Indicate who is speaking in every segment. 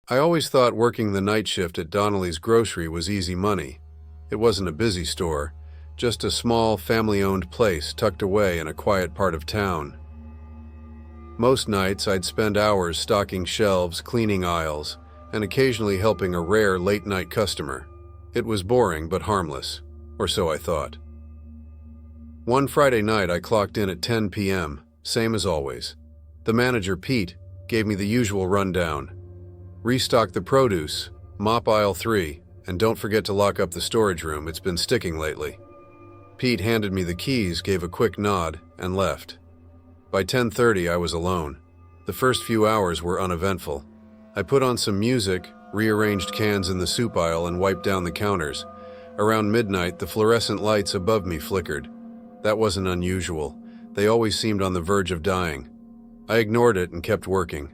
Speaker 1: I always thought working the night shift at Donnelly's grocery was easy money. It wasn't a busy store, just a small, family-owned place tucked away in a quiet part of town. Most nights, I'd spend hours stocking shelves, cleaning aisles, and occasionally helping a rare late-night customer. It was boring but harmless, or so I thought. One Friday night, I clocked in at 10 p.m., same as always. The manager, Pete, gave me the usual rundown. Restock the produce, mop aisle 3, and don't forget to lock up the storage room, it's been sticking lately. Pete handed me the keys, gave a quick nod, and left. By 10:30, I was alone. The first few hours were uneventful. I put on some music, rearranged cans in the soup aisle, and wiped down the counters. Around midnight, the fluorescent lights above me flickered. That wasn't unusual. They always seemed on the verge of dying. I ignored it and kept working.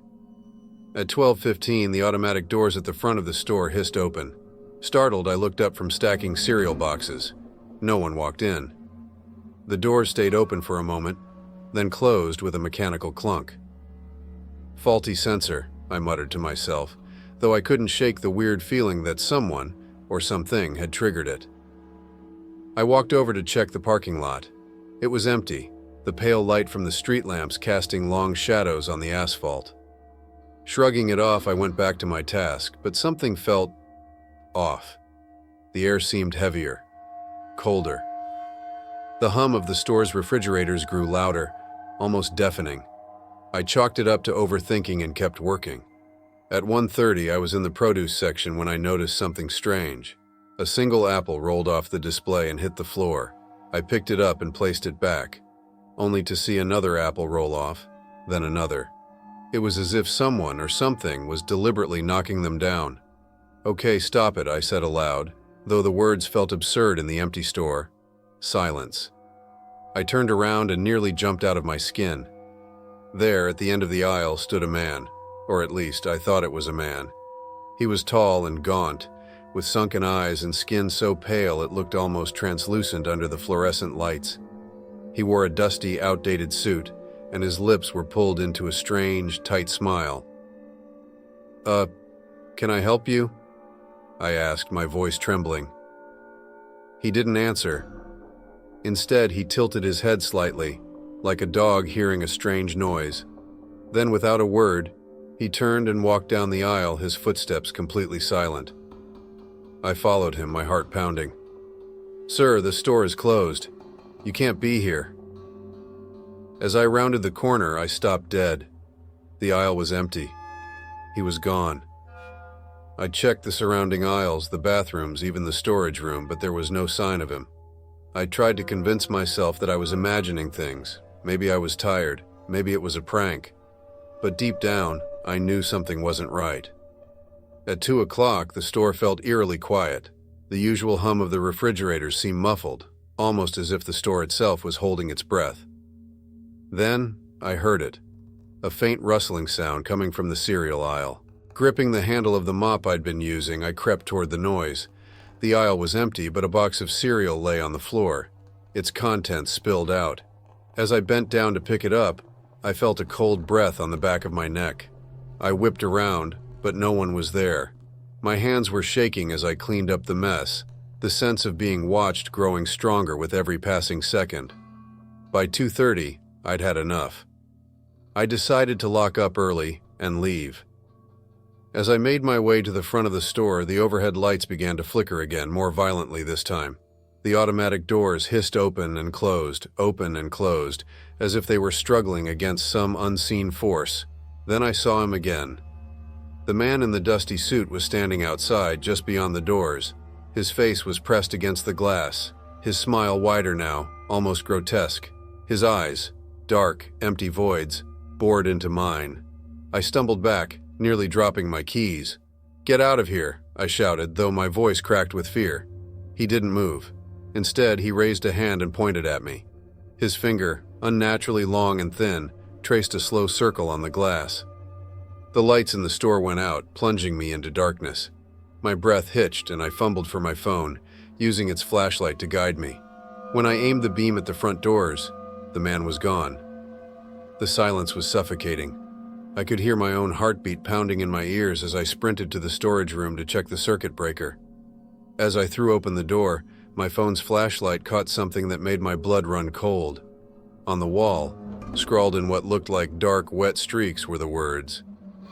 Speaker 1: At 12:15, the automatic doors at the front of the store hissed open. Startled, I looked up from stacking cereal boxes. No one walked in. The doors stayed open for a moment, then closed with a mechanical clunk. Faulty sensor, I muttered to myself, though I couldn't shake the weird feeling that someone, or something, had triggered it. I walked over to check the parking lot. It was empty, the pale light from the street lamps casting long shadows on the asphalt. Shrugging it off, I went back to my task, but something felt off. The air seemed heavier, colder. The hum of the store's refrigerators grew louder, almost deafening. I chalked it up to overthinking and kept working. At 1:30, I was in the produce section when I noticed something strange. A single apple rolled off the display and hit the floor. I picked it up and placed it back, only to see another apple roll off, then another. It was as if someone or something was deliberately knocking them down. "Okay, stop it," I said aloud, though the words felt absurd in the empty store. Silence. I turned around and nearly jumped out of my skin. There, at the end of the aisle, stood a man, or at least I thought it was a man. He was tall and gaunt, with sunken eyes and skin so pale it looked almost translucent under the fluorescent lights. He wore a dusty, outdated suit, and his lips were pulled into a strange, tight smile. Can I help you?" I asked, my voice trembling. He didn't answer. Instead, he tilted his head slightly, like a dog hearing a strange noise. Then, without a word, he turned and walked down the aisle, his footsteps completely silent. I followed him, my heart pounding. "Sir, the store is closed. You can't be here." As I rounded the corner, I stopped dead. The aisle was empty. He was gone. I checked the surrounding aisles, the bathrooms, even the storage room, but there was no sign of him. I tried to convince myself that I was imagining things. Maybe I was tired. Maybe it was a prank. But deep down, I knew something wasn't right. At 2 o'clock, the store felt eerily quiet. The usual hum of the refrigerators seemed muffled, almost as if the store itself was holding its breath. Then, I heard it. A faint rustling sound coming from the cereal aisle. Gripping the handle of the mop I'd been using, I crept toward the noise. The aisle was empty, but a box of cereal lay on the floor. Its contents spilled out. As I bent down to pick it up, I felt a cold breath on the back of my neck. I whipped around, but no one was there. My hands were shaking as I cleaned up the mess, the sense of being watched growing stronger with every passing second. By 2:30, I'd had enough. I decided to lock up early and leave. As I made my way to the front of the store, the overhead lights began to flicker again, more violently this time. The automatic doors hissed open and closed, as if they were struggling against some unseen force. Then I saw him again. The man in the dusty suit was standing outside, just beyond the doors. His face was pressed against the glass, his smile wider now, almost grotesque. His eyes, dark, empty voids, bored into mine. I stumbled back, nearly dropping my keys. "Get out of here," I shouted, though my voice cracked with fear. He didn't move. Instead, he raised a hand and pointed at me. His finger, unnaturally long and thin, traced a slow circle on the glass. The lights in the store went out, plunging me into darkness. My breath hitched and I fumbled for my phone, using its flashlight to guide me. When I aimed the beam at the front doors, the man was gone. The silence was suffocating. I could hear my own heartbeat pounding in my ears as I sprinted to the storage room to check the circuit breaker. As I threw open the door, my phone's flashlight caught something that made my blood run cold. On the wall, scrawled in what looked like dark, wet streaks, were the words,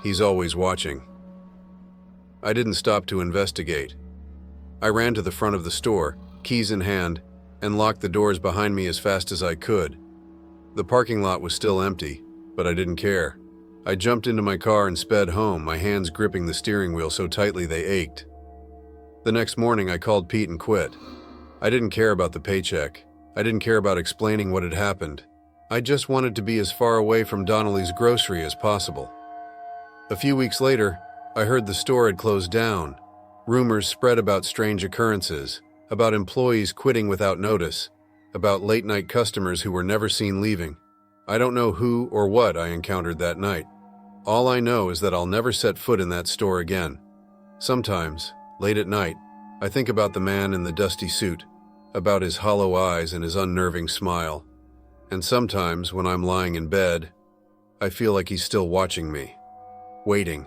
Speaker 1: "He's always watching." I didn't stop to investigate. I ran to the front of the store, keys in hand, and locked the doors behind me as fast as I could. The parking lot was still empty, but I didn't care. I jumped into my car and sped home, my hands gripping the steering wheel so tightly they ached. The next morning, I called Pete and quit. I didn't care about the paycheck. I didn't care about explaining what had happened. I just wanted to be as far away from Donnelly's grocery as possible. A few weeks later, I heard the store had closed down. Rumors spread about strange occurrences, about employees quitting without notice, about late-night customers who were never seen leaving. I don't know who or what I encountered that night. All I know is that I'll never set foot in that store again. Sometimes, late at night, I think about the man in the dusty suit, about his hollow eyes and his unnerving smile. And sometimes, when I'm lying in bed, I feel like he's still watching me, waiting.